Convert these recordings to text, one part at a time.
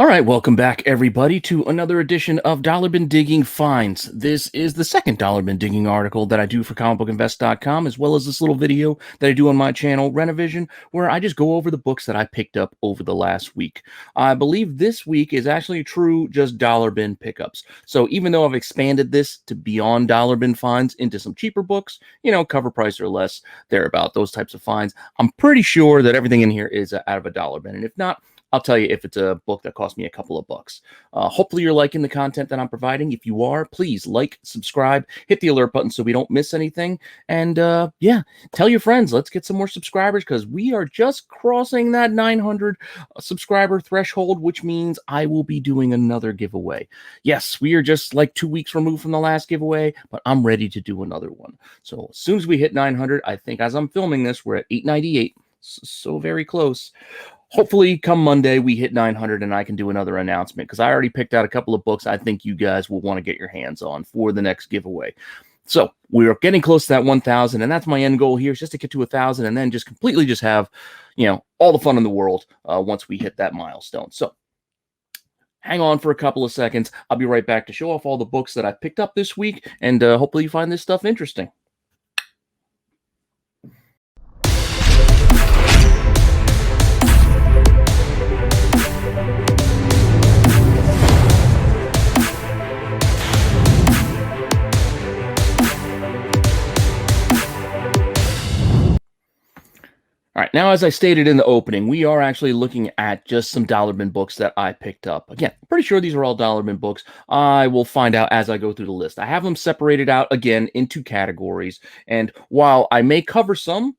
All right, welcome back, everybody, to another edition of Dollar Bin Digging Finds. This is the second Dollar Bin Digging article that I do for comicbookinvest.com, as well as this little video that I do on my channel, Rennavision, where I just go over the books that I picked up over the last week. I believe this week is actually true just Dollar Bin pickups. So even though I've expanded this to beyond Dollar Bin finds into some cheaper books, cover price or less, thereabout, those types of finds, I'm pretty sure that everything in here is out of a dollar bin. And if not, I'll tell you if it's a book that cost me a couple of bucks. Hopefully you're liking the content that I'm providing. If you are, please like, subscribe, hit the alert button so we don't miss anything. And yeah, tell your friends. Let's get some more subscribers because we are just crossing that 900 subscriber threshold, which means I will be doing another giveaway. Yes, we are just like 2 weeks removed from the last giveaway, but I'm ready to do another one. So as soon as we hit 900, I think as I'm filming this, we're at 898. So very close. Hopefully, come Monday, we hit 900 and I can do another announcement because I already picked out a couple of books I think you guys will want to get your hands on for the next giveaway. So we're getting close to that 1,000, and that's my end goal here, is just to get to 1,000 and then just completely just have, all the fun in the world once we hit that milestone. So hang on for a couple of seconds. I'll be right back to show off all the books that I picked up this week, and hopefully you find this stuff interesting. All right, now, as I stated in the opening, we are actually looking at just some dollar bin books that I picked up. Again, pretty sure these are all dollar bin books. I will find out as I go through the list. I have them separated out, again, into categories. And while I may cover some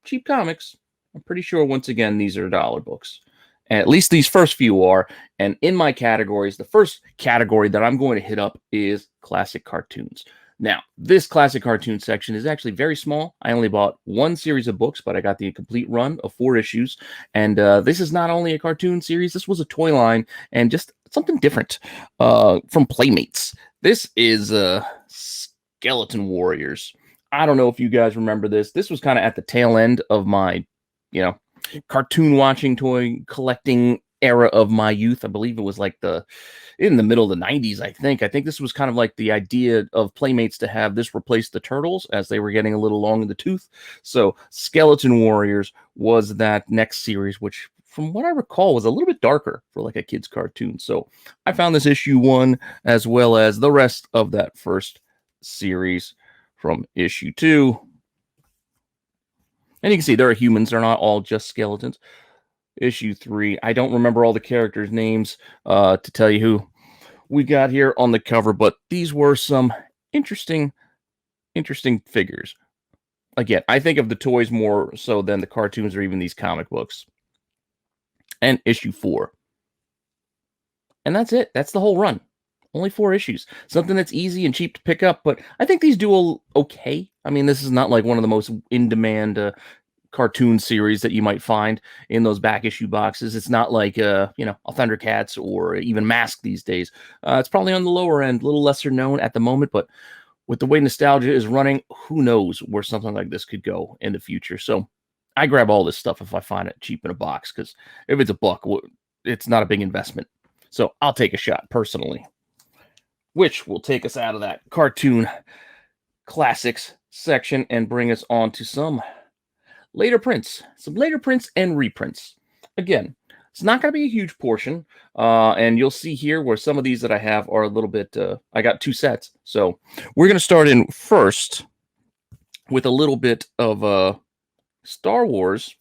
cheap comics, I'm pretty sure, once again, these are dollar books. And at least these first few are. And in my categories, the first category that I'm going to hit up is classic cartoons. Now, this classic cartoon section is actually very small. I only bought one series of books, but I got the complete run of 4 issues. And this is not only a cartoon series, this was a toy line and just something different from Playmates. This is Skeleton Warriors. I don't know if you guys remember this. This was kind of at the tail end of my, cartoon watching, toy collecting era of my youth. I believe it was like in the middle of the 90s, I think. I think this was kind of like the idea of Playmates to have this replace the Turtles as they were getting a little long in the tooth. So Skeleton Warriors was that next series, which from what I recall was a little bit darker for like a kid's cartoon. So I found this issue 1 as well as the rest of that first series from issue 2. And you can see there are humans. They're not all just skeletons. Issue 3. I don't remember all the characters' names to tell you who we got here on the cover, but these were some interesting figures. Again, I think of the toys more so than the cartoons or even these comic books. And issue 4. And that's it. That's the whole run. Only 4 issues. Something that's easy and cheap to pick up, but I think these do okay. I mean, this is not like one of the most in-demand cartoon series that you might find in those back issue boxes. It's not like a Thundercats or even Mask these days. It's probably on the lower end, a little lesser known at the moment, but with the way nostalgia is running, who knows where something like this could go in the future. So I grab all this stuff if I find it cheap in a box, because if it's a buck, it's not a big investment. So I'll take a shot personally, which will take us out of that cartoon classics section and bring us on to some later prints and reprints. Again, it's not going to be a huge portion, and you'll see here where some of these that I have are a little bit, I got 2 sets. So we're going to start in first with a little bit of Star Wars,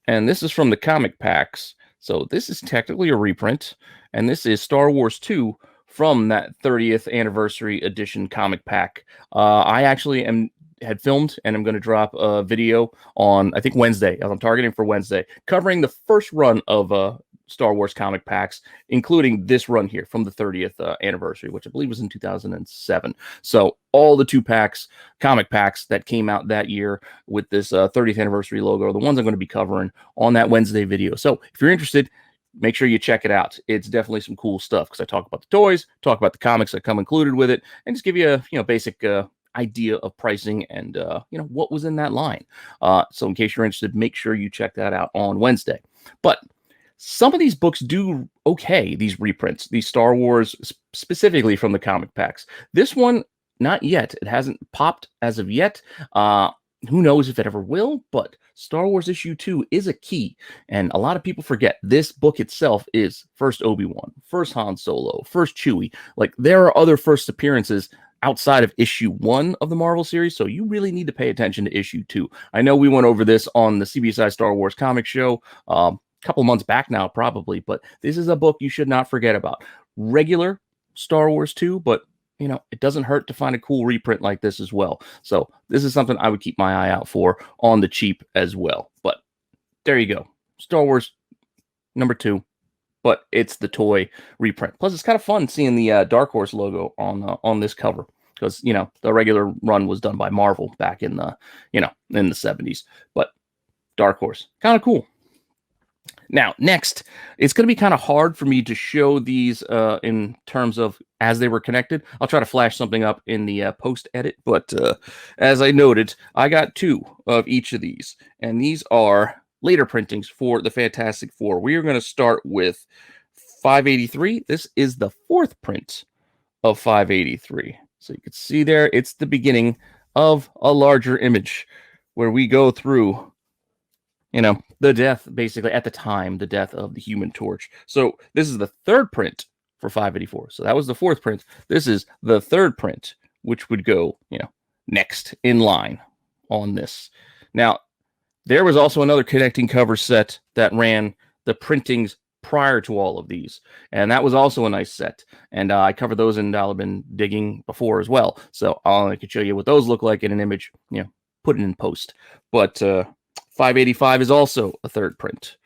and this is from the comic packs. So this is technically a reprint, and this is Star Wars 2 from that 30th anniversary edition comic pack. I actually had filmed and I'm going to drop a video on, I think, Wednesday, as I'm targeting for Wednesday, covering the first run of Star Wars comic packs, including this run here from the 30th anniversary, which I believe was in 2007. So all the 2 packs, comic packs that came out that year with this 30th anniversary logo are the ones I'm going to be covering on that Wednesday video. So if you're interested, make sure you check it out. It's definitely some cool stuff because I talk about the toys, talk about the comics that come included with it, and just give you a basic idea of pricing and what was in that line. So in case you're interested, make sure you check that out on Wednesday. But Some of these books do okay, these reprints, these Star Wars, specifically from the comic packs. This one, not yet. It hasn't popped as of yet. Who knows if it ever will, but Star Wars issue 2 is a key. And a lot of people forget this book itself is first Obi-Wan, first Han Solo, first Chewie. Like, there are other first appearances outside of issue 1 of the Marvel series, so you really need to pay attention to issue 2. I know we went over this on the CBSI Star Wars comic show a couple months back now, probably, but this is a book you should not forget about. Regular Star Wars 2, but you know, it doesn't hurt to find a cool reprint like this as well. So this is something I would keep my eye out for on the cheap as well. But there you go. Star Wars number 2, but it's the toy reprint. Plus, it's kind of fun seeing the Dark Horse logo on this cover, because, you know, the regular run was done by Marvel back in the, you know, in the 70s. But Dark Horse, kind of cool. Now, next, it's going to be kind of hard for me to show these in terms of as they were connected. I'll try to flash something up in the post-edit, but as I noted, I got 2 of each of these, and these are later printings for the Fantastic Four. We are going to start with 583. This is the 4th print of 583. So you can see there, it's the beginning of a larger image where we go through, you know, the death, basically, at the time, the death of the Human Torch. So this is the 3rd print for 584. So that was the 4th print. This is the 3rd print, which would go, you know, next in line on this. Now, there was also another connecting cover set that ran the printings prior to all of these, and that was also a nice set. And I covered those in Dollar Bin Digging before as well. So I can show you what those look like in an image, you know, put it in post. But 585 is also a 3rd print.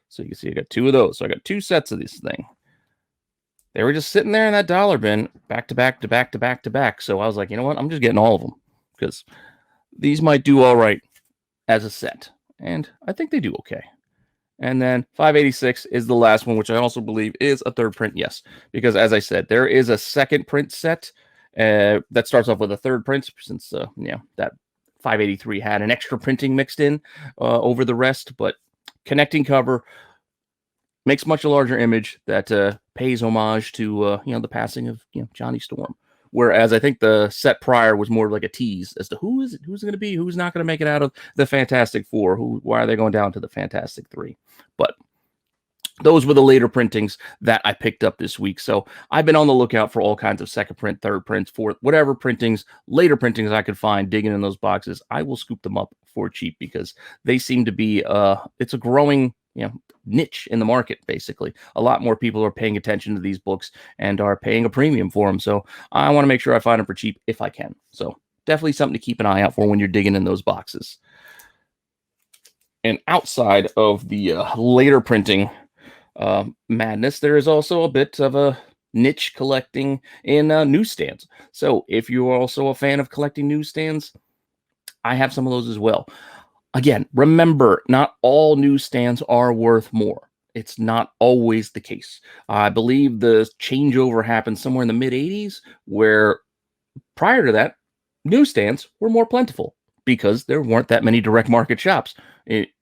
So you can see I got 2 of those. So I got 2 sets of this thing. They were just sitting there in that dollar bin, back to back to back to back to back. So I was like, you know what? I'm just getting all of them, because these might do all right as a set. And I think they do okay. And then 586 is the last one, which I also believe is a 3rd print. Yes, because as I said, there is a 2nd print set that starts off with a 3rd print, since you know, that 583 had an extra printing mixed in over the rest, but connecting cover makes much a larger image that pays homage to you know, the passing of, you know, Johnny Storm. Whereas I think the set prior was more like a tease as to who's going to be, who's not going to make it out of the Fantastic Four, why are they going down to the Fantastic Three. But those were the later printings that I picked up this week. So I've been on the lookout for all kinds of 2nd print, 3rd prints, 4th, whatever printings, later printings I could find digging in those boxes. I will scoop them up for cheap, because they seem to be, it's a growing, you know, niche in the market. Basically, a lot more people are paying attention to these books and are paying a premium for them. So I want to make sure I find them for cheap if I can. So definitely something to keep an eye out for when you're digging in those boxes. And outside of the later printing madness, there is also a bit of a niche collecting in newsstands. So if you're also a fan of collecting newsstands, I have some of those as well. Again, remember, not all newsstands are worth more. It's not always the case. I believe the changeover happened somewhere in the mid-'80s, where prior to that, newsstands were more plentiful because there weren't that many direct market shops,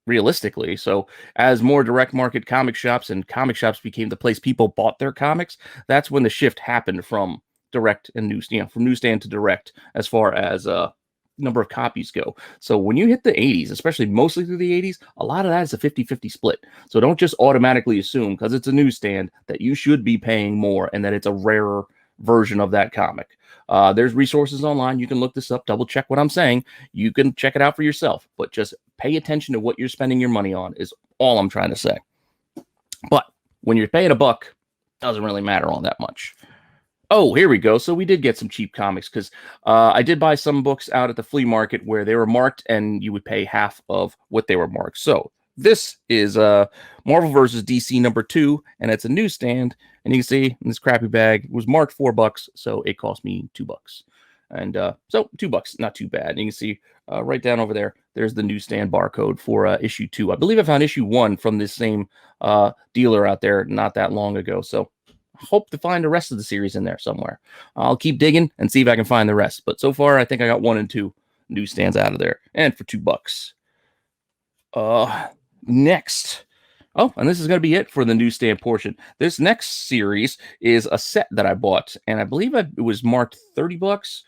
realistically. So as more direct market comic shops and comic shops became the place people bought their comics, that's when the shift happened from direct and news, you know, from newsstand to direct, as far as number of copies go. So when you hit the 80s, especially mostly through the 80s, a lot of that is a 50-50 split. So don't just automatically assume because it's a newsstand that you should be paying more and that it's a rarer version of that comic. There's resources online. You can look this up, double check what I'm saying. You can check it out for yourself, but just pay attention to what you're spending your money on is all I'm trying to say. But when you're paying $1, it doesn't really matter all that much. Oh, here we go. So we did get some cheap comics, because I did buy some books out at the flea market where they were marked and you would pay half of what they were marked. So this is Marvel vs. DC number 2, and it's a newsstand. And you can see in this crappy bag, it was marked $4, so it cost me $2. And so $2, not too bad. And you can see right down over there, there's the newsstand barcode for issue 2. I believe I found issue 1 from this same dealer out there not that long ago. So hope to find the rest of the series in there somewhere. I'll keep digging and see if I can find the rest. But so far, I think I got 1 and 2 newsstands out of there, and for $2. Next, Oh, and this is going to be it for the newsstand portion. This next series is a set that I bought, and I believe it was marked $30,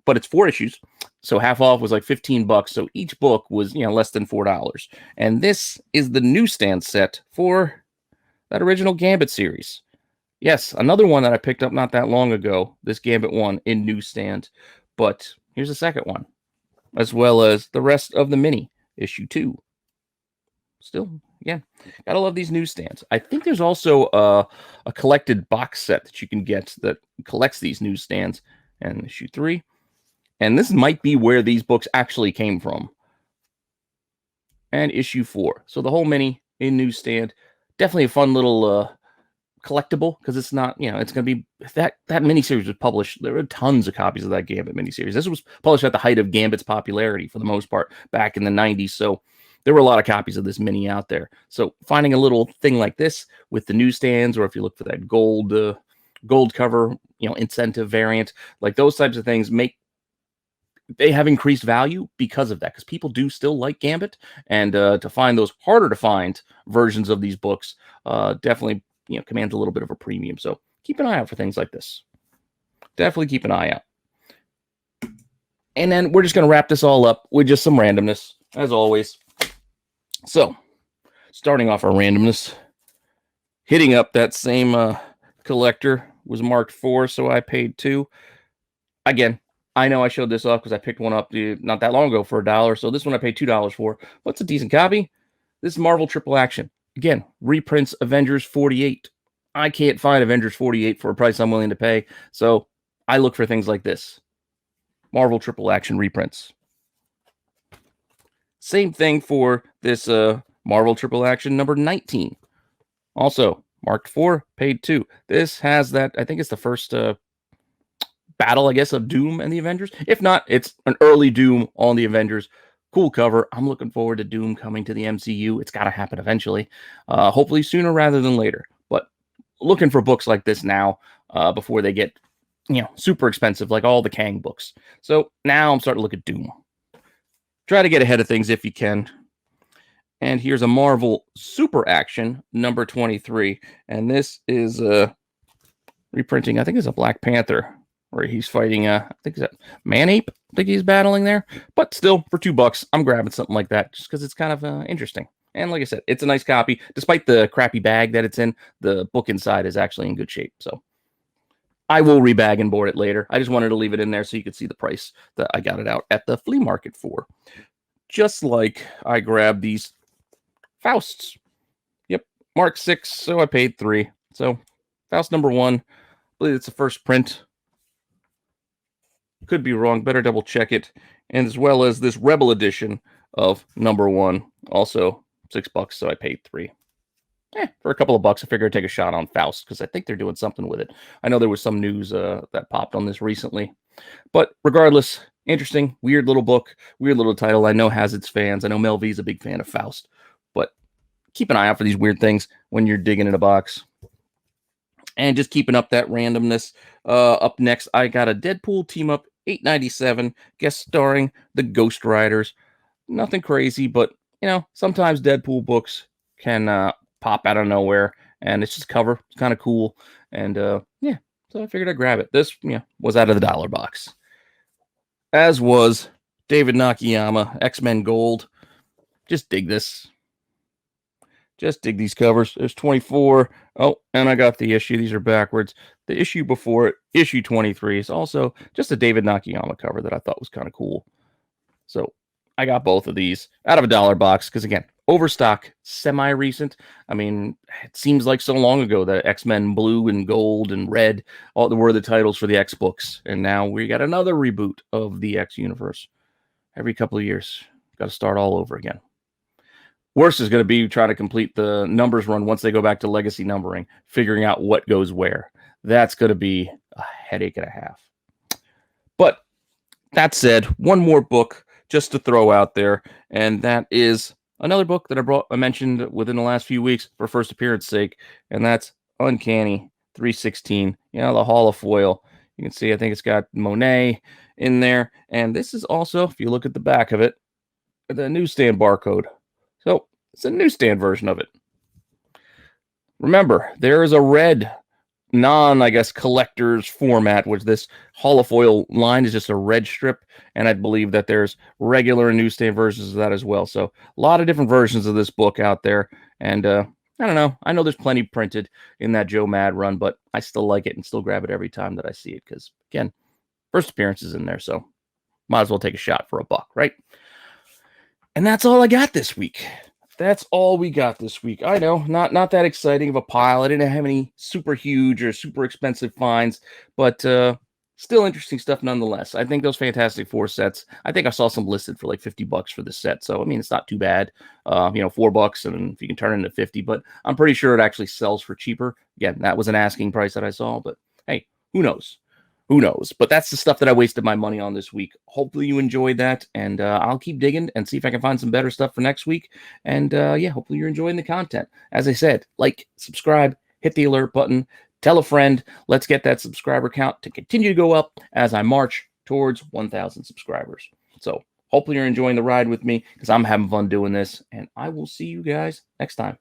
but it's 4 issues. So half off was like $15. So each book was, less than $4. And this is the newsstand set for that original Gambit series. Yes, another one that I picked up not that long ago, this Gambit one in newsstand. But here's the second one, as well as the rest of the mini, issue 2. Still, again, gotta love these newsstands. I think there's also a collected box set that you can get that collects these newsstands. And issue 3. And this might be where these books actually came from. And issue 4. So the whole mini in newsstand. Definitely a fun little collectible, because it's not, it's going to be that miniseries was published. There were tons of copies of that Gambit miniseries. This was published at the height of Gambit's popularity for the most part back in the 90s. So there were a lot of copies of this mini out there. So finding a little thing like this with the newsstands, or if you look for that gold cover, incentive variant, like those types of things they have increased value because of that, because people do still like Gambit, and to find those harder to find versions of these books definitely commands a little bit of a premium. So keep an eye out for things like this. Definitely keep an eye out. And then we're just going to wrap this all up with just some randomness, as always. So starting off our randomness, hitting up that same collector was marked 4, so I paid 2. Again, I know I showed this off because I picked one up not that long ago for $1. So this one I paid $2 for. What's a decent copy? This is Marvel Triple Action. Again, reprints Avengers 48. I can't find Avengers 48 for a price I'm willing to pay. So I look for things like this. Marvel Triple Action reprints. Same thing for this Marvel Triple Action number 19. Also marked 4, paid 2. This has that, I think it's the first battle, I guess, of Doom and the Avengers. If not, it's an early Doom on the Avengers. Cool cover. I'm looking forward to Doom coming to the MCU. It's got to happen eventually. Hopefully sooner rather than later. But looking for books like this now before they get, super expensive, like all the Kang books. So now I'm starting to look at Doom. Try to get ahead of things if you can. And here's a Marvel Super Action number 23. And this is reprinting, I think it's a Black Panther, where he's fighting, I think it's a man-ape, I think he's battling there. But still, for $2, I'm grabbing something like that just because it's kind of interesting. And like I said, it's a nice copy. Despite the crappy bag that it's in, the book inside is actually in good shape. So I will rebag and board it later. I just wanted to leave it in there so you could see the price that I got it out at the flea market for. Just like I grabbed these Fausts. Yep, mark 6, so I paid 3. So Faust number 1, I believe it's the first print. Could be wrong, better double check it. And as well as this Rebel edition of number 1, also $6, so I paid 3. For a couple of bucks, I figured I'd take a shot on Faust because I think they're doing something with it. I know there was some news that popped on this recently. But regardless, interesting, weird little book, weird little title. I know has its fans. I know Mel V's a big fan of Faust. But keep an eye out for these weird things when you're digging in a box. And just keeping up that randomness. Up next, I got a Deadpool team-up 897, guest starring the Ghost Riders. Nothing crazy, but, sometimes Deadpool books can pop out of nowhere, and it's just cover. It's kind of cool. And, so I figured I'd grab it. This, was out of the dollar box. As was David Nakayama, X-Men Gold. Just dig this. Just dig these covers. There's 24. Oh, and I got the issue. These are backwards. The issue before it, issue 23, is also just a David Nakayama cover that I thought was kind of cool. So I got both of these out of a dollar box because, again, overstock, semi-recent. I mean, it seems like so long ago that X-Men Blue and Gold and Red all were the titles for the X books. And now we got another reboot of the X universe. Every couple of years, got to start all over again. Worst is going to be trying to complete the numbers run once they go back to legacy numbering, figuring out what goes where. That's going to be a headache and a half. But that said, one more book just to throw out there, and that is another book that I mentioned within the last few weeks for first appearance sake, and that's Uncanny 316. The Hall of Foil. You can see, I think it's got Monet in there, and this is also, if you look at the back of it, the newsstand barcode. So it's a newsstand version of it. Remember, there is a red I guess, collector's format, which this holofoil line is just a red strip, and I believe that there's regular and newsstand versions of that as well. So a lot of different versions of this book out there, and I don't know. I know there's plenty printed in that Joe Mad run, but I still like it and still grab it every time that I see it because, again, first appearance is in there, so might as well take a shot for $1, right? And that's all I got this week. That's all we got this week. I know, not that exciting of a pile. I didn't have any super huge or super expensive finds, but still interesting stuff nonetheless. I think those Fantastic Four sets, I think I saw some listed for like $50 for the set. So, I mean, it's not too bad. $4, and if you can turn it into 50, but I'm pretty sure it actually sells for cheaper. Again, that was an asking price that I saw, but hey, who knows? Who knows? But that's the stuff that I wasted my money on this week. Hopefully you enjoyed that, and I'll keep digging and see if I can find some better stuff for next week. And yeah, hopefully you're enjoying the content. As I said, like, subscribe, hit the alert button, tell a friend. Let's get that subscriber count to continue to go up as I march towards 1,000 subscribers. So hopefully you're enjoying the ride with me because I'm having fun doing this, and I will see you guys next time.